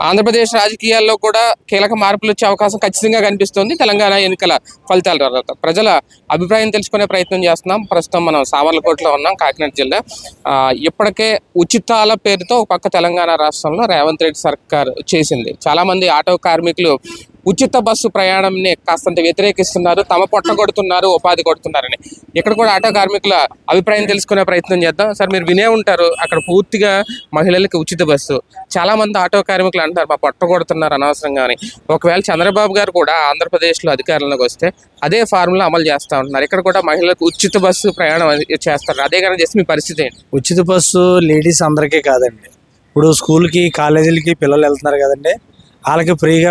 ఆంధ్రప్రదేశ్ రాజకీయాల్లో కూడా కీలక మార్పులు వచ్చే అవకాశం ఖచ్చితంగా కనిపిస్తోంది. తెలంగాణ ఎన్నికల ఫలితాల తర్వాత ప్రజల అభిప్రాయం తెలుసుకునే ప్రయత్నం చేస్తున్నాం. ప్రస్తుతం మనం సామర్లకోటలో ఉన్నాం, కాకినాడ జిల్లా. ఇప్పటికే ఉచితాల పేరుతో ఒక పక్క తెలంగాణ రాష్ట్రంలో రేవంత్ రెడ్డి సర్కార్ చేసింది. చాలా మంది ఆటో కార్మికులు ఉచిత బస్సు ప్రయాణంని కాస్తంత వ్యతిరేకిస్తున్నారు, తమ పొట్ట కొడుతున్నారు, ఉపాధి కొడుతున్నారని. ఇక్కడ కూడా ఆటో కార్మికుల అభిప్రాయం తెలుసుకునే ప్రయత్నం చేద్దాం. సార్, మీరు వినే ఉంటారు, అక్కడ పూర్తిగా మహిళలకు ఉచిత బస్సు. చాలా మంది ఆటో కార్మికులు అంటారు మా పొట్ట కొడుతున్నారు అనవసరంగా అని. ఒకవేళ చంద్రబాబు గారు కూడా ఆంధ్రప్రదేశ్లో అధికారంలోకి వస్తే అదే ఫార్ములా అమలు చేస్తూ ఉంటున్నారు. ఇక్కడ కూడా మహిళలకు ఉచిత బస్సు ప్రయాణం చేస్తారు. అదే కానీ చేస్తే మీ పరిస్థితి ఏంటి? ఉచిత బస్సు లేడీస్ అందరికీ కాదండి. ఇప్పుడు స్కూల్కి కాలేజీలకి పిల్లలు వెళ్తున్నారు కదండి, వాళ్ళకి ఫ్రీగా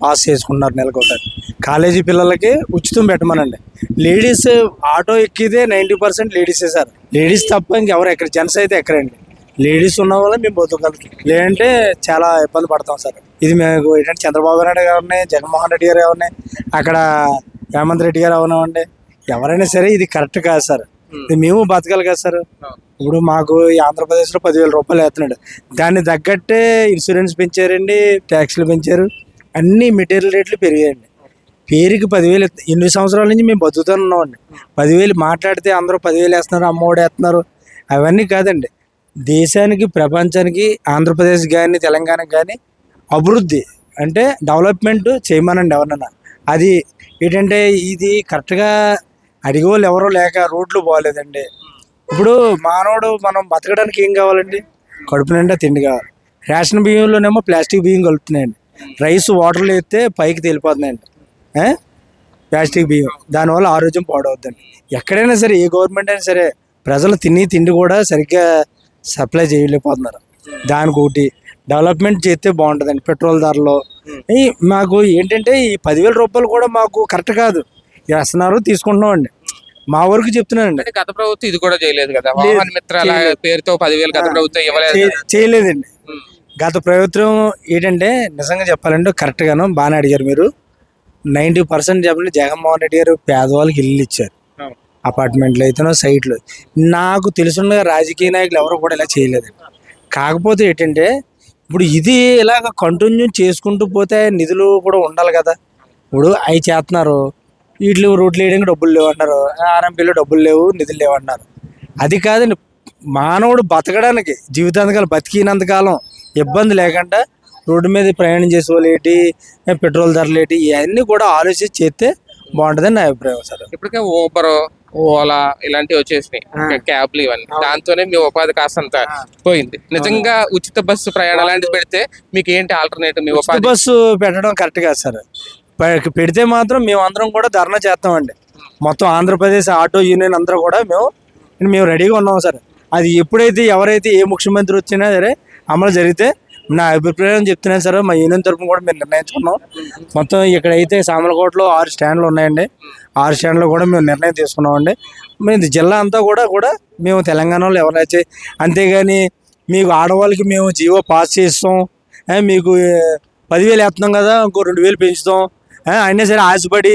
పాస్ చేసుకుంటున్నారు నెలకు ఒకటి. కాలేజీ పిల్లలకి ఉచితం పెట్టమనండి. లేడీస్ ఆటో ఎక్కితే 90% లేడీసే సార్. లేడీస్ తప్ప ఇంకెవరు ఎక్కడ, జెంట్స్ అయితే ఎక్కరండి. లేడీస్ ఉన్న వల్ల మేము బతుకగలుగుతాం, లేదంటే చాలా ఇబ్బంది పడతాం సార్. ఇది మేము ఏంటంటే చంద్రబాబు నాయుడు గారిని, జగన్మోహన్ రెడ్డి గారు ఎవరిని, అక్కడ రేవంత్ రెడ్డి గారు అవనివ్వండి, ఎవరైనా సరే ఇది కరెక్ట్ కాదు సార్. ఇది మేము బతకాలి కదా సార్. ఇప్పుడు మాకు ఈ ఆంధ్రప్రదేశ్లో 10,000 రూపాయలు వేస్తున్నాడు, దాన్ని తగ్గట్టే ఇన్సూరెన్స్ పెంచారండి, ట్యాక్స్లు పెంచారు, అన్ని మెటీరియల్ రేట్లు పెరిగాయండి. పేరుకి 10,000 ఎన్ని సంవత్సరాల నుంచి మేము బతుకుతూనే ఉన్నామండి. 10,000 మాట్లాడితే అందరూ 10,000 వేస్తున్నారు, అమ్మఒడి వేస్తున్నారు. అవన్నీ కాదండి, దేశానికి ప్రపంచానికి ఆంధ్రప్రదేశ్ కానీ తెలంగాణకి కానీ అభివృద్ధి అంటే డెవలప్మెంట్ చేయమనండి ఎవరన్నా. అది ఏంటంటే ఇది కరెక్ట్గా అడిగే వాళ్ళు ఎవరో లేక రోడ్లు బాగోలేదండి. ఇప్పుడు మానవుడు మనం బతకడానికి ఏం కావాలండి? కడుపు నిండా తిండి కావాలి. రేషన్ బియ్యంలోనేమో ప్లాస్టిక్ బియ్యం కలుపుతున్నాయండి. రైస్ వాటర్లో వేస్తే పైకి తేలిపోతున్నాయండి ప్లాస్టిక్ బియ్యం. దానివల్ల ఆరోగ్యం పాడవుద్దండి. ఎక్కడైనా సరే ఏ గవర్నమెంట్ అయినా సరే ప్రజలు తిండి కూడా సరిగ్గా సప్లై చేయలేకపోతున్నారు. దానికి ఒకటి డెవలప్మెంట్ చేస్తే బాగుంటుందండి. పెట్రోల్ ధరలో మాకు ఏంటంటే ఈ 10,000 రూపాయలు కూడా మాకు కరెక్ట్ కాదు. వేస్తున్నారు, తీసుకుంటున్నాం అండి. మా వరకు చెప్తున్నానండి. గత ప్రభుత్వం ఇది కూడా చేయలేదు కదా, వాహన మిత్రాల పేరుతో 10,000 గత ప్రభుత్వం చేయలేదండి. గత ప్రభుత్వం ఏంటంటే నిజంగా చెప్పాలంటే కరెక్ట్గాను బాగానే అడిగారు మీరు. 90% చెప్పండి, జగన్మోహన్ రెడ్డి గారు పేదవాళ్ళకి ఇల్లు ఇచ్చారు, అపార్ట్మెంట్లు అయితేనో సైట్లు. నాకు తెలుసుండగా రాజకీయ నాయకులు ఎవరు కూడా ఇలా చేయలేదండి. కాకపోతే ఏంటంటే ఇప్పుడు ఇది ఇలాగ కంటిన్యూ చేసుకుంటూ పోతే నిధులు కూడా ఉండాలి కదా. ఇప్పుడు అవి చేస్తున్నారు, వీటిలో రోడ్లు వేయడానికి డబ్బులు లేవు అన్నారు, ఆర్ఎంపీలో డబ్బులు లేవు, నిధులు లేవు అన్నారు. అది కాదండి, మానవుడు బతకడానికి జీవితాంతకాలం బతికినంతకాలం ఇబ్బంది లేకుండా రోడ్డు మీద ప్రయాణం చేసే వాళ్ళు ఏంటి, పెట్రోల్ ధరలు ఏంటి, ఇవన్నీ కూడా ఆలోచించి చేస్తే బాగుంటుందని నా అభిప్రాయం సార్. ఇప్పటికే ఊబర్, ఓలా ఇలాంటివి వచ్చేసినాయి, క్యాబ్లు, ఇవన్నీ. దాంతోనే మీ ఉపాధి కాస్తంత పోయింది. నిజంగా ఉచిత బస్సు ప్రయాణం అలాంటివి పెడితే మీకు ఏంటి ఆల్టర్నేటివ్? మీ ఉపాధి బస్సు పెట్టడం కరెక్ట్ కాదు సార్. పెడితే మాత్రం మేము అందరం కూడా ధర్నా చేస్తామండి. మొత్తం ఆంధ్రప్రదేశ్ ఆటో యూనియన్ అందరూ కూడా మేము రెడీగా ఉన్నాం సార్. అది ఎప్పుడైతే ఎవరైతే ఏ ముఖ్యమంత్రి వచ్చినా సరే అమలు జరిగితే నా అభిప్రాయం చెప్తున్నాను సార్. మా యూనియన్ తరఫున కూడా మేము నిర్ణయించుకున్నాం. మొత్తం ఇక్కడైతే సామర్లకోటలో 6 స్టాండ్లు ఉన్నాయండి. 6 స్టాండ్లో కూడా మేము నిర్ణయం తీసుకున్నామండి. మేము జిల్లా అంతా కూడా మేము తెలంగాణలో ఎవరైతే, అంతేగాని మీకు ఆడవాళ్ళకి మేము జీవో పాస్ చేస్తాం, మీకు 10,000 వేస్తున్నాం కదా ఇంకో 2,000 పెంచుతాం అయినా సరే ఆశపడి,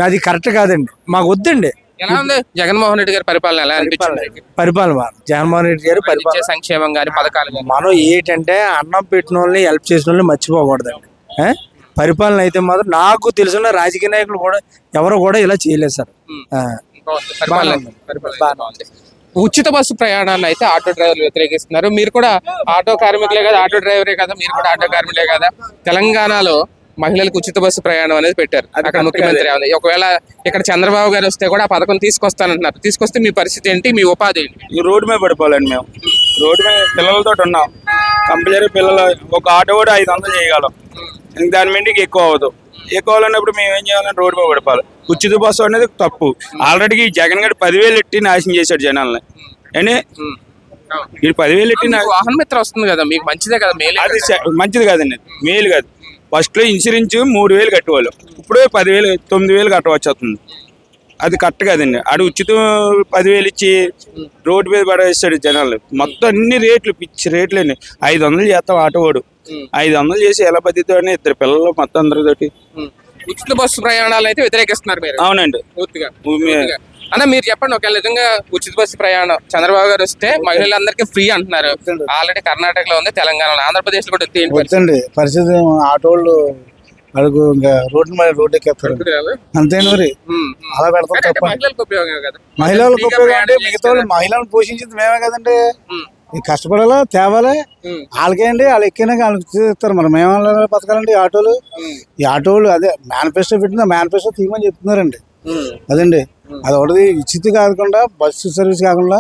అది కరెక్ట్ కాదండి, మాకు వద్దండి. ఎలా ఉంది జగన్మోహన్ రెడ్డి గారి పరిపాలన? ఎలా అనిపించింది పరిపాలన? జగన్మోహన్ రెడ్డి గారి పరిపాలన, సంక్షేమం గారి పథకాలు, మనం ఏంటంటే అన్నం పెట్టిన వాళ్ళని, హెల్ప్ చేసిన వాళ్ళని మర్చిపోకూడదండి. పరిపాలన అయితే మాత్రం నాకు తెలిసిన రాజకీయ నాయకులు కూడా ఎవరు కూడా ఇలా చేయలేదు సార్. ఉచిత బస్సు ప్రయాణాన్ని అయితే ఆటో డ్రైవర్లు వ్యతిరేకిస్తున్నారు. మీరు కూడా ఆటో కార్మికులే కదా, ఆటో డ్రైవరే కదా, మీరు కూడా ఆటో కార్మికులే కదా. తెలంగాణలో మహిళలకు ఉచిత బస్సు ప్రయాణం అనేది పెట్టారు అక్కడ ముఖ్యమంత్రి. ఒకవేళ ఇక్కడ చంద్రబాబు గారు వస్తే కూడా ఆ పథకం తీసుకొస్తానంటున్నారు. తీసుకొస్తే మీ పరిస్థితి ఏంటి? మీ ఉపాధి ఏంటి? ఈ రోడ్డు మీద పడిపోవాలండి. మేము రోడ్డు మీద పిల్లలతో ఉన్నాం. కంపల్సరీ పిల్లలు ఒక ఆటో కూడా 500 చేయగలం, ఇంక దాని మీదకి ఎక్కువ అవ్వదు. ఎక్కువ అన్నప్పుడు మేము ఏం చేయాలంటే రోడ్డు మీద పడిపోవాలి. ఉచిత బస్సు అనేది తప్పు. ఆల్రెడీ జగన్ గారు 10,000 ఎట్టి నాశనం చేశాడు జనాలని. అని ఈ 10,000 ఎట్టి వాహన మిత్ర వస్తుంది కదా, మీకు మంచిదే కదా. మేలు అది మంచిది కాదండి, మేలు కాదు. ఫస్ట్లో ఇన్సూరెన్స్ 3,000 కట్టేవాళ్ళు, ఇప్పుడు 10,000 9,000 కట్టవచ్చు అవుతుంది. అది కరెక్ట్ కాదండి. ఆడు ఉచితం 10,000 ఇచ్చి రోడ్డు మీద పడేస్తాడు జనాలు. మొత్తం అన్ని రేట్లు పిచ్చి రేట్లు అండి. 500 చేస్తాం ఆటో వాడు, 500 చేసి ఎలా బతితో 2 పిల్లలు మొత్తం అందరితోటి ఉచిత బస్సు ప్రయాణాలు అయితే వ్యతిరేకిస్తున్నారు మీరు అవునండి. పూర్తిగా. అన్న మీరు చెప్పండి, ఒకవేళ నిజంగా ఉచిత బస్సు ప్రయాణం చంద్రబాబు గారు వస్తే మహిళలందరికీ ఫ్రీ అంటున్నారు. ఆల్రెడీ కర్ణాటకలో ఉంది, తెలంగాణలో, ఆంధ్రప్రదేశ్ లో కూడా ఉంది. ఏంటి పరిస్థితి? వద్దండి పరిస్థితి. ఆటోళ్ళు అడుగు ఇంకా రోడ్డు ఎక్కేస్తారు అంతేండి. మరి అలా పెడతాం అంటే తప్ప. మహిళలకు ఉపయోగం కదా. మహిళలకు ఫ్రీగా ఉపయోగం అంటే ప్రయాణం మిగతా వాళ్ళు మహిళలను పోషించింది మేమే కదండి. ఈ కష్టపడాలా తేవాలా ఉమ్. వాళ్ళకే అండి. వాళ్ళు ఎక్కినాక వాళ్ళకి ఇస్తారు. మరి మేము బతకాలండి. ఈ ఆటోలు అదే మేనిఫెస్టో పెట్టింది, మేనిఫెస్టో తీయమని చెప్తున్నారండి. అదండి అది ఒకటి ఉచిత కాకుండా బస్సు సర్వీస్ కాకుండా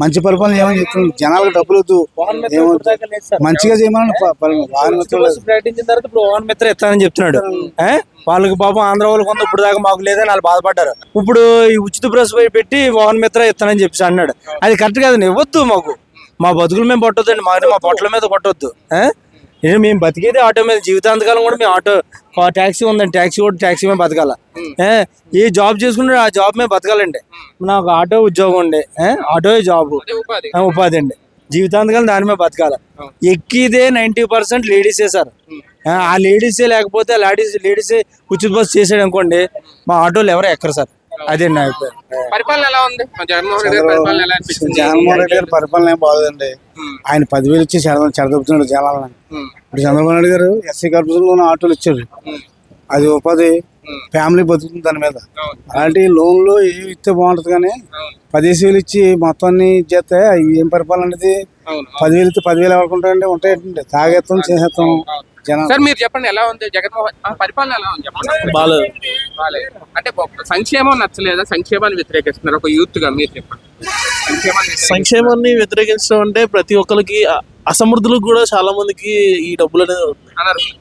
మంచి పరిపాలన చేయమని చెప్తున్నాం. జనాలకు డబ్బులు వద్దు, మంచిగా చేయమని ప్రకటించిన తర్వాత ఇప్పుడు వాహన మిత్ర ఇస్తానని చెప్తున్నాడు. వాళ్ళకి పాపం ఆంధ్ర వాళ్ళకి ఉంది, ఇప్పుడు దాకా మాకు లేదని వాళ్ళు బాధపడ్డారు. ఇప్పుడు ఈ ఉచిత బస్సు పెట్టి వాహన మిత్ర ఇస్తానని చెప్పేసి అన్నాడు. అది కరెక్ట్ కాదండి. ఇవ్వద్దు. మా బతుకులు మేము పట్టొద్దండి. మా పొట్టల మీద కొట్టొద్దు. మేము బతికేది ఆటో మీద. జీవితాంతకాలం కూడా మేము ఆటో ట్యాక్సీ ఉందండి, ట్యాక్సీ మీద బతకాల. ఏ జాబ్ చేసుకుంటే ఆ జాబ్ మీద బతకాలండి. నాకు ఆటో ఉద్యోగం ఉండే, ఆటో జాబ్ ఉపాధి అండి. జీవితాంతకాలం దాని మీద బతకాల. ఎక్కిదే 90% లేడీసే సార్. ఆ లేడీసే లేకపోతే లేడీసే ఉచిత బస్సు చేసాడు అనుకోండి, మా ఆటోలు ఎవరు ఎక్కరు సార్. అదే నా అభిప్రాయం. పరిపాలన ఎలా ఉంది? జగన్మోహన్ రెడ్డి గారి పరిపాలన ఎలా అనిపిస్తుంది? జగన్మోహన్ రెడ్డి గారి పరిపాలన ఏం బాగుందండి. ఆయన 10,000 ఇచ్చి చెడదొప్పుతున్నాడు జనాలని. ఇప్పుడు చంద్రబాబు నాయుడు గారు ఎస్సీ కార్పొరేషన్ ఆటోలు ఇచ్చారు. అది ఉపాధి, ఫ్యామిలీ బతుకుతుంది దాని మీద. అలాంటి లోన్లు ఏమి ఇస్తే బాగుంటది కానీ 10,000 ఇచ్చి మొత్తాన్ని ఇచ్చేస్తే ఏం పరిపాలన అనేది? 10,000 ఇస్తే 10,000 ఎవరుకుంటాయండి? ఉంటాయండి. తాగేస్తాం, చేసేస్తాం. సార్ మీరు చెప్పండి, ఎలా ఉంది జగన్మోహన్ పరిపాలన ఎలా ఉంది చెప్పండి. బాలేదు అంటే సంక్షేమం నచ్చలేదా? సంక్షేమాన్ని వ్యతిరేకిస్తున్నారు ఒక యూత్ గా, మీరు చెప్పండి. సంక్షేమాన్ని వ్యతిరేకించడం అంటే ప్రతి ఒక్కరికి, అసమర్థులకు కూడా చాలా మందికి ఈ డబ్బులు అనేది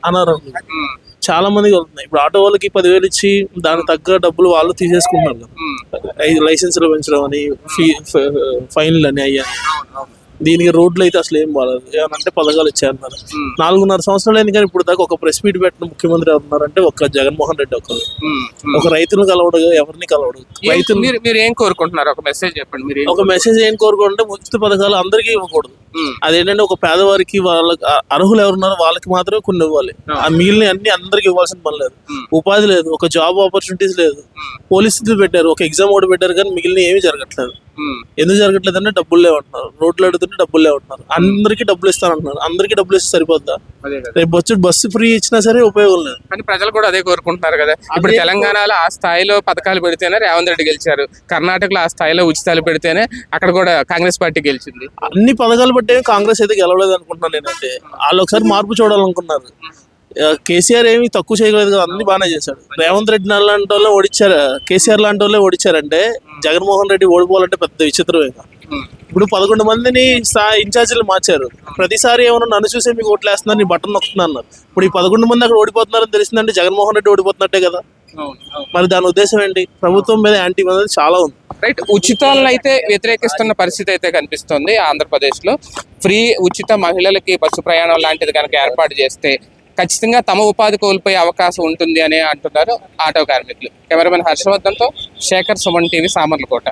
అనారోగ్యం చాలా మందికి వెళ్తున్నాయి. ఇప్పుడు ఆటో వాళ్ళకి 10,000 ఇచ్చి దానికి తగ్గ డబ్బులు వాళ్ళు తీసేసుకుంటున్నారు. లైసెన్సులు పెంచడం అని, ఫైన్లు అని అయ్యాయి. దీనికి రోడ్లు అయితే అసలు ఏం బాగాలేదు. ఏమనంటే పథకాలు ఇచ్చారన్నారు. 4.5 సంవత్సరాలు అయింది కానీ ఇప్పుడు దాకా ఒక ప్రెస్ మీట్ పెట్టిన ముఖ్యమంత్రి ఎవరున్నారంటే ఒక్క జగన్మోహన్ రెడ్డి ఒక్కరు. ఒక రైతును కలవడు, ఎవరిని కలవడు. రైతులు మీరు ఏం కోరుకుంటున్నారు? ఒక మెసేజ్ చెప్పండి. మీరు ఒక మెసేజ్ ఏం కోరుకుంటే ఉచిత పథకాలు అందరికీ ఇవ్వకూడదు. అదేంటంటే ఒక పేదవారికి, వాళ్ళకి అర్హులు ఎవరున్నారో వాళ్ళకి మాత్రమే కొన్ని ఇవ్వాలి. ఆ మిగిలిన అన్ని అందరికి ఇవ్వాల్సిన పని లేదు. ఉపాధి లేదు, ఒక జాబ్ ఆపర్చునిటీస్ లేదు. పోలీసులు పెట్టారు, ఒక ఎగ్జామ్ ఒకటి పెట్టారు కానీ మిగిలిన ఏమీ జరగట్లేదు. ఎందుకు జరగట్లేదు అంటే డబ్బులు లేవంటున్నారు. రోడ్లు అడుగుతుంటే డబ్బులు లేవంటున్నారు. అందరికీ డబ్బులు ఇస్తానంటున్నారు. అందరికీ డబ్బులు ఇస్తే సరిపోద్దా? రేపు వచ్చి బస్సు ఫ్రీ ఇచ్చినా సరే ఉపయోగం లేదు. కానీ ప్రజలు కూడా అదే కోరుకుంటున్నారు కదా. ఇప్పుడు తెలంగాణలో ఆ స్థాయిలో పథకాలు పెడితేనే రేవంత్ రెడ్డి గెలిచారు. కర్ణాటకలో ఆ స్థాయిలో ఉచితాలు పెడితేనే అక్కడ కూడా కాంగ్రెస్ పార్టీ గెలిచింది. అన్ని పథకాలు బట్టే కాంగ్రెస్ అయితే గెలవలేదు అనుకుంటున్నాను నేనైతే. వాళ్ళు ఒకసారి మార్పు చూడాలనుకున్నారు. కేసీఆర్ ఏమి తక్కువ చేయలేదు కదా, అన్ని బాగానే చేశాడు. రేవంత్ రెడ్డి లాంటి వాళ్ళే ఓడిచ్చారు, కేసీఆర్ లాంటి వాళ్ళే ఓడిచ్చారంటే జగన్మోహన్ రెడ్డి ఓడిపోవాలంటే పెద్ద విచిత్రమే. ఇప్పుడు 11 మందిని ఇన్ఛార్జీలు మార్చారు. ప్రతిసారి ఏమన్నా నన్ను చూసే మీకు ఓట్లు వేస్తున్నారు, నీ బటన్ నొక్కుతున్నా అన్నారు. ఇప్పుడు ఈ 11 మంది అక్కడ ఓడిపోతున్నారని తెలిసిందంటే జగన్మోహన్ రెడ్డి ఓడిపోతున్నట్టే కదా. మరి దాని ఉద్దేశం ఏంటి? ప్రభుత్వం మీద యాంటీ అనేది చాలా ఉంది. రైట్. ఉచితాలను అయితే వ్యతిరేకిస్తున్న పరిస్థితి అయితే కనిపిస్తుంది ఆంధ్రప్రదేశ్ లో. ఫ్రీ ఉచిత మహిళలకి బస్సు ప్రయాణం లాంటిది కనుక ఏర్పాటు చేస్తే ఖచ్చితంగా తమ ఉపాధి కోల్పోయే అవకాశం ఉంటుంది అని అంటున్నారు ఆటో కార్మికులు. కెమెరామెన్ హర్షవర్ధన్తో శేఖర్, సుమన్ టీవీ, సామర్లకోట.